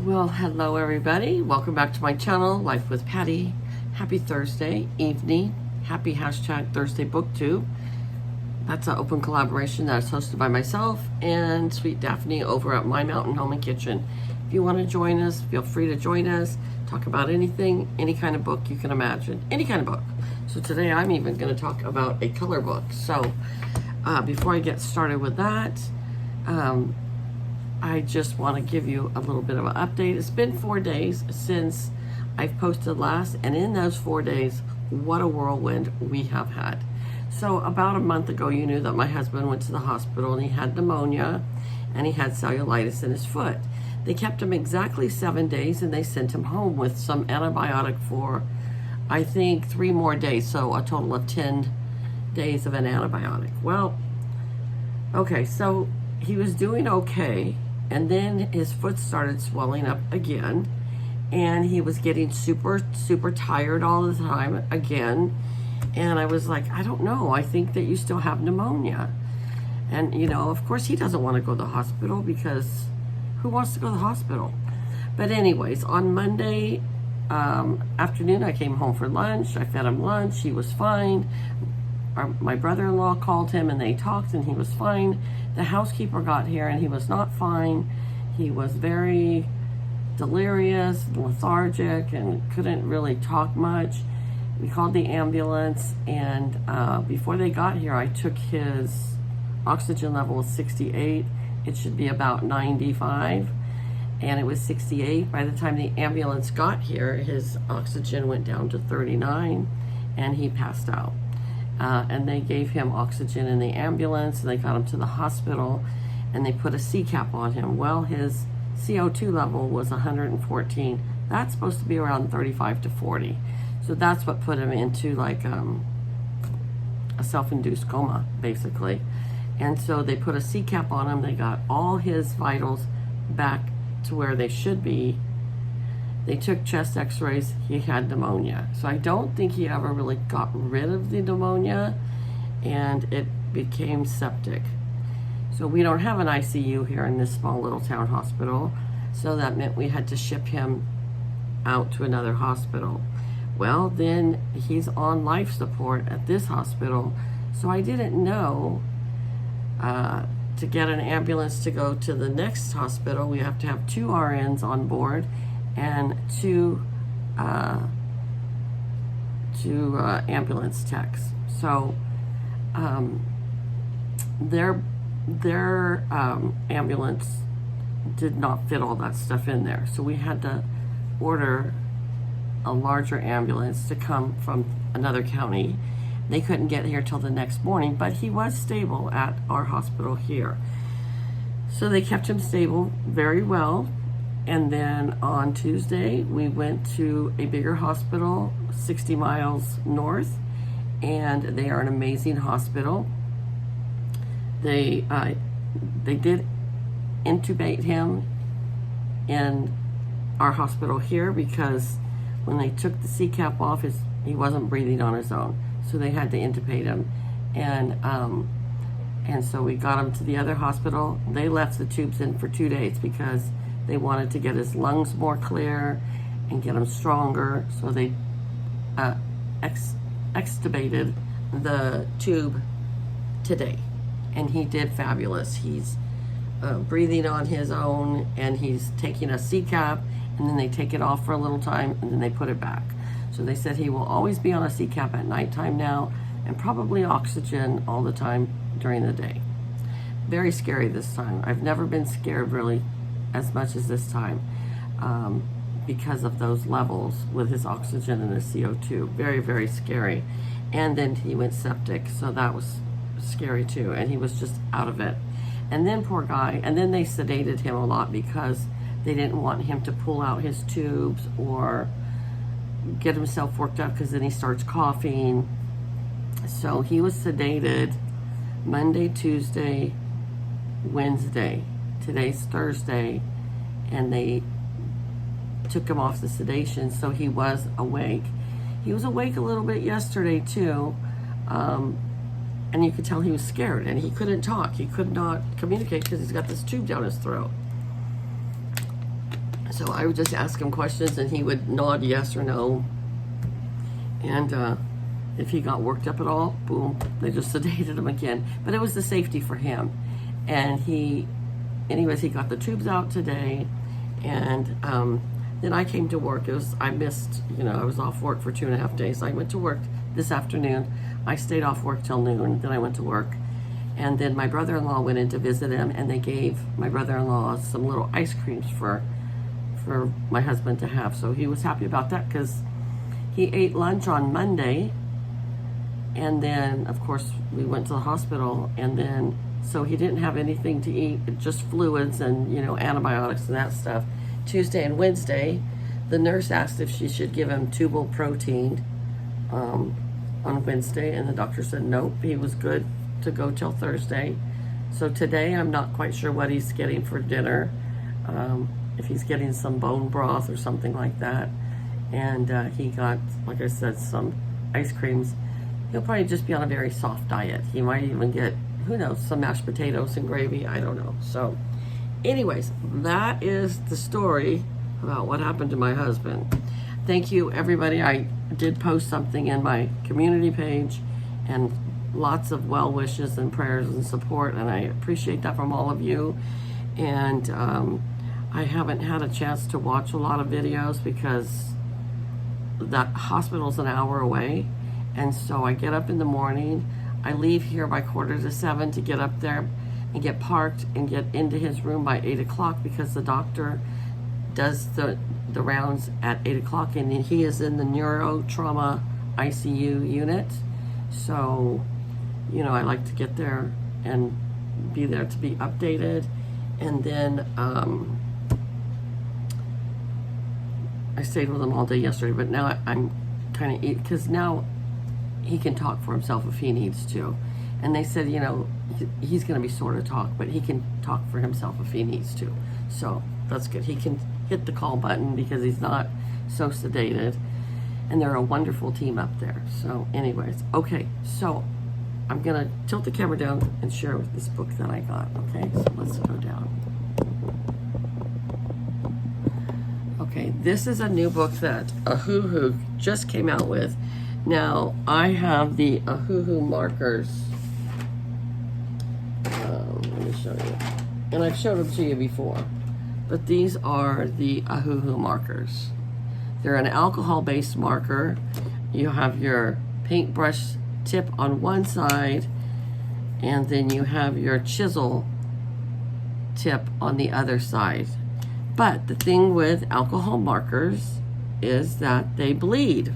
Well, hello everybody. Welcome back to my channel, Life with Patty. Happy Thursday evening. Happy hashtag Thursday BookTube. That's an open collaboration that is hosted by myself and Sweet Daphne over at My Mountain Home and Kitchen. If you want to join us, feel free to join us. Talk about anything, any kind of book you can imagine. Any kind of book. So today I'm even going to talk about a color book. So before I get started with that, I just want to give you a little bit of an update. It's been 4 days since I've posted last, and in those 4 days, what a whirlwind we have had. So about a month ago, you knew that my husband went to the hospital and he had pneumonia and he had cellulitis in his foot. They kept him exactly 7 days and they sent him home with some antibiotic for, I think, 3 more days. So a total of 10 days of an antibiotic. Well, okay, so he was doing okay. And then his foot started swelling up again, and he was getting super tired all the time again. And I was like, I don't know, I think that you still have pneumonia. And you know, of course he doesn't want to go to the hospital, because who wants to go to the hospital? But anyways, on Monday afternoon, I came home for lunch. I fed him lunch. He was fine. My brother-in-law called him and they talked and he was fine. The housekeeper got here and he was not fine. He was very delirious, lethargic, and couldn't really talk much. We called the ambulance, and before they got here, I took his oxygen level was 68. It should be about 95, and it was 68. By the time the ambulance got here, his oxygen went down to 39 and he passed out. And they gave him oxygen in the ambulance, and they got him to the hospital, and they put a CPAP on him. Well, his CO2 level was 114. That's supposed to be around 35 to 40. So that's what put him into like a self-induced coma, basically. And so they put a CPAP on him. They got all his vitals back to where they should be. They took chest x-rays. He had pneumonia. So I don't think he ever really got rid of the pneumonia, and it became septic. So we don't have an ICU here in this small little town hospital. So that meant we had to ship him out to another hospital. Well, then he's on life support at this hospital. So I didn't know to get an ambulance to go to the next hospital, we have to have 2 RNs on board and 2 ambulance techs. So their ambulance did not fit all that stuff in there. So we had to order a larger ambulance to come from another county. They couldn't get here till the next morning, but he was stable at our hospital here. So they kept him stable very well. And then on Tuesday, we went to a bigger hospital 60 miles north, and they are an amazing hospital. They did intubate him in our hospital here, because when they took the CPAP off, he wasn't breathing on his own. So they had to intubate him. And so we got him to the other hospital. They left the tubes in for 2 days because they wanted to get his lungs more clear and get him stronger. So they extubated the tube today. And he did fabulous. He's breathing on his own, and he's taking a CPAP, and then they take it off for a little time, and then they put it back. So they said he will always be on a CPAP at nighttime now, and probably oxygen all the time during the day. Very scary this time. I've never been scared really as much as this time, because of those levels with his oxygen and his CO2. Very scary. And then he went septic, so that was scary too, and he was just out of it. And then poor guy, and then they sedated him a lot because they didn't want him to pull out his tubes or get himself worked up, because then he starts coughing. So he was sedated Monday, Tuesday, Wednesday. Today's Thursday, and they took him off the sedation, so he was awake. He was awake a little bit yesterday too, and you could tell he was scared, and he couldn't talk. He could not communicate because he's got this tube down his throat. So I would just ask him questions and he would nod yes or no. And if he got worked up at all, boom, they just sedated him again. But it was the safety for him. And anyways, he got the tubes out today. And then I came to work. I missed, I was off work for 2.5 days. I went to work this afternoon. I stayed off work till noon. Then I went to work. And then my brother-in-law went in to visit him, and they gave my brother-in-law some little ice creams for my husband to have. So he was happy about that because he ate lunch on Monday. And then, of course, we went to the hospital, and then, so he didn't have anything to eat, just fluids and, antibiotics and that stuff. Tuesday and Wednesday, the nurse asked if she should give him tubal protein on Wednesday, and the doctor said nope, he was good to go till Thursday. So today, I'm not quite sure what he's getting for dinner, if he's getting some bone broth or something like that. And he got, like I said, some ice creams. He'll probably just be on a very soft diet. He might even get, who knows, some mashed potatoes and gravy. I don't know. So anyways, that is the story about what happened to my husband. Thank you, everybody. I did post something in my community page, and lots of well wishes and prayers and support, and I appreciate that from all of you. And I haven't had a chance to watch a lot of videos because that hospital's an hour away. And so I get up in the morning, I leave here by 6:45 to get up there and get parked and get into his room by 8 o'clock because the doctor does the rounds at 8 o'clock, and he is in the neurotrauma ICU unit. So, I like to get there and be there to be updated. And then I stayed with him all day yesterday, but now I'm kind of, because now he can talk for himself if he needs to. And they said, he's going to be sort of talk, but he can talk for himself if he needs to. So that's good. He can hit the call button because he's not so sedated. And they're a wonderful team up there. So anyways, okay. So I'm going to tilt the camera down and share with this book that I got. Okay, so let's go down. Okay, this is a new book that Ahuhu just came out with. Now, I have the Ahuhu markers. Let me show you. And I've showed them to you before. But these are the Ahuhu markers. They're an alcohol-based marker. You have your paintbrush tip on one side, and then you have your chisel tip on the other side. But the thing with alcohol markers is that they bleed.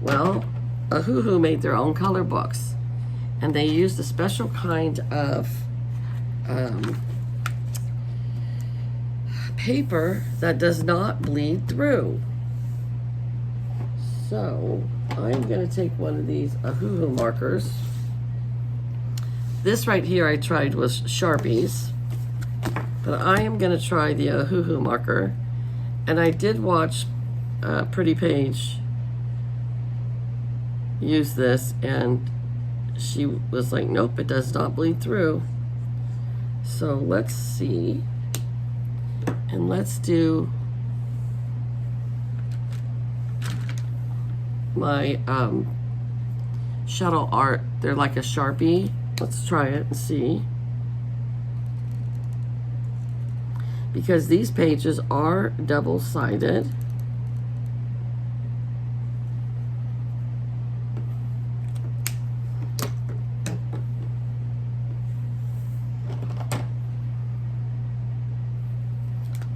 Well, Ahuhu made their own color books, and they used a special kind of paper that does not bleed through. So I'm going to take one of these Ahuhu markers. This right here I tried was Sharpies, but I am going to try the Ahuhu marker. And I did watch Pretty Paige use this, and she was like, nope, it does not bleed through. So let's see, and let's do my shuttle art. They're like a Sharpie. Let's try it and see, because these pages are double-sided.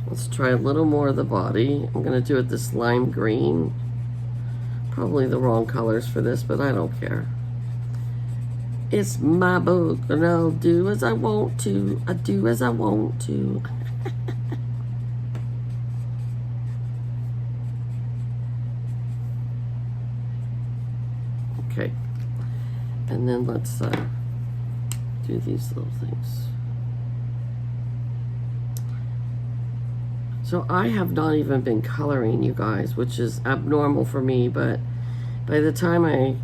Let's try a little more of the body. I'm going to do it this lime green. Probably the wrong colors for this, but I don't care. It's my book, and I'll do as I want to. I do as I want to. Okay. And then let's do these little things. So I have not even been coloring, you guys, which is abnormal for me, but by the time I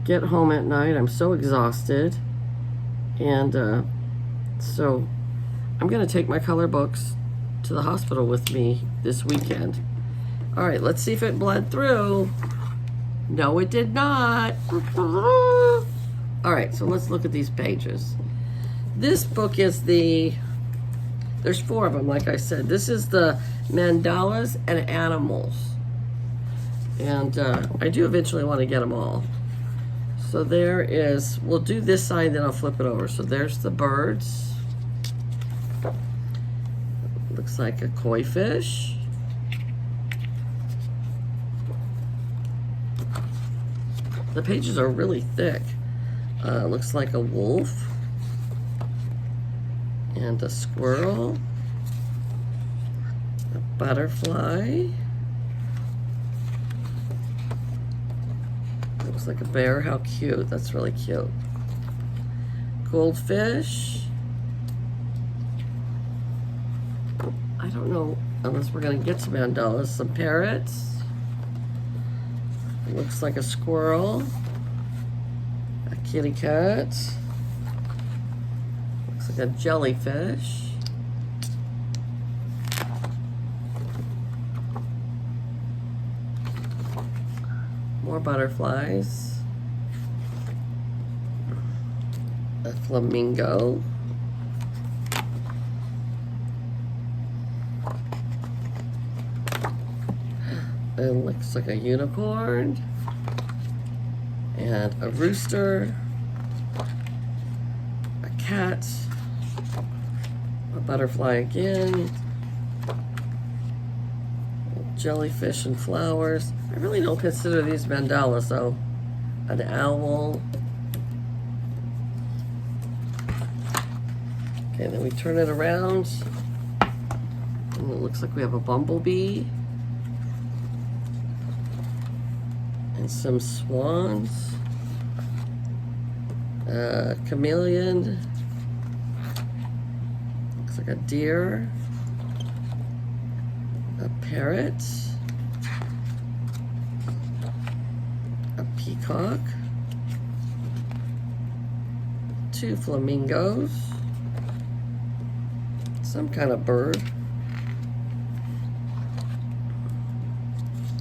get home at night, I'm so exhausted. And so I'm going to take my color books to the hospital with me this weekend. All right, let's see if it bled through. No, it did not. All right, so let's look at these pages. This book is there's 4 of them, like I said. This is the mandalas and animals. And I do eventually want to get them all. So there is, we'll do this side, then I'll flip it over. So there's the birds. Looks like a koi fish. The pages are really thick. Looks like a wolf. And a squirrel. A butterfly. Looks like a bear. How cute. That's really cute. Goldfish. I don't know unless we're going to get some mandalas. Some parrots. It looks like a squirrel. A kitty cat. Looks like a jellyfish. More butterflies. A flamingo. It looks like a unicorn. And a rooster. A cat. A butterfly again. Jellyfish and flowers. I really don't consider these mandalas though. An owl. Okay, then we turn it around. And it looks like we have a bumblebee. And some swans. A chameleon. Looks like a deer. A parrot. A peacock. 2 flamingos. Some kind of bird.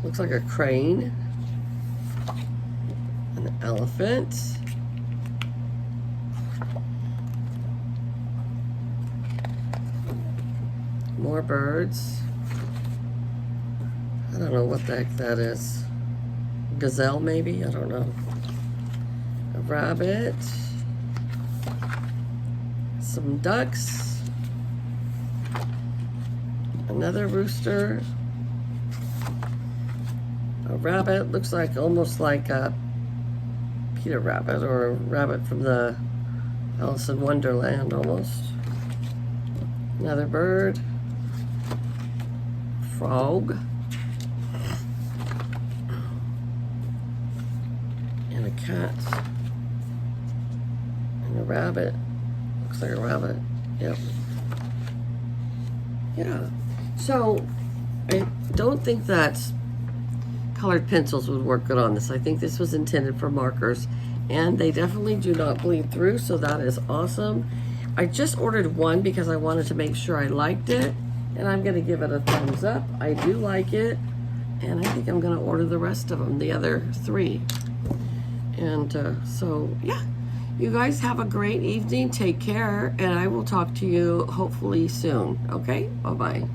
Looks like a crane. An elephant. More birds. I don't know what the heck that is. Gazelle, maybe? I don't know. A rabbit. Some ducks. Another rooster. A rabbit. Looks like almost like a Peter Rabbit or a rabbit from the Alice in Wonderland almost. Another bird. Frog. And a cat. And a rabbit. Looks like a rabbit. Yep. Yeah. So I don't think that colored pencils would work good on this. I think this was intended for markers, and they definitely do not bleed through, so that is awesome. I just ordered one because I wanted to make sure I liked it, and I'm gonna give it a thumbs up. I do like it, and I think I'm gonna order the rest of them, the other 3. And so yeah, you guys have a great evening. Take care, and I will talk to you hopefully soon. Okay, bye-bye.